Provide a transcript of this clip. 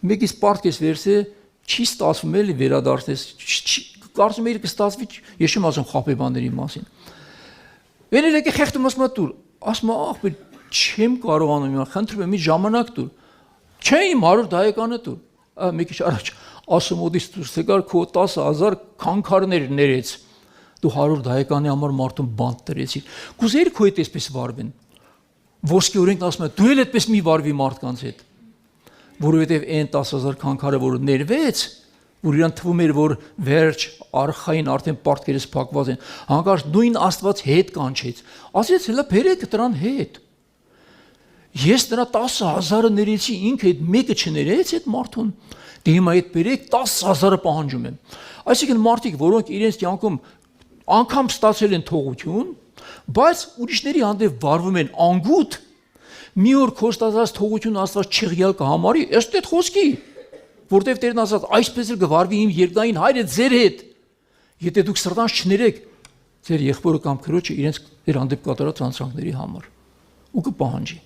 Մեկից պարտքես վերսե չի ստացվում էլի վերադարձես կարծում եմ կստացվի ես չեմ ասում խապեբաների մասին Վերել եկե խեղդում ասում դուր ասում ախպեր չեմ կարողանում իմ խնդրում եմ մի ժամանակ դուր չէ իմ 100 դայեկանը դուր մի քիչ առաջ ասում ոդից դուրս եկար քո 10000 քանքարներ ներեց դու 100 դայեկանի համար մարդուն բանտ դրեցիր կուզեիր քո հետ այսպես վարվեն ոսկե օրենքն ասում է դու էլ այդպես մի վարվի մարդկանց հետ որովհետև այն 10000 քանքարը որ ներվեց որ իրան թվում էր որ վերջ արխային արդեն պարտքերս փակված են հանկարծ նույն Աստված հետ կանչեց ասեց հələ բերեք դրան հետ ես դրա 10000-ը ներեցի ինքը այդ մեկը չներեց այդ մարդուն դե հիմա այդ բերեք 10000-ը պահանջում եմ այսինքն մարդիկ որոնք իրենց կյանքում անգամ ստացել են թողություն բայց ուրիշների հանդեպ վարվում են անգութ մի օր քո ստացած թողություն Աստված չեղյալ կհամարի ըստ այդ խոսքի որտեվ Տերն ասաց այսպես էլ կվարվի իմ երկնային հայրը ձեր հետ եթե դուք սրտանց չներեք ձեր եղբորը կամ քրոջը իրենց իր հանդեպ կատարած անցանքների համար ու կպահանջի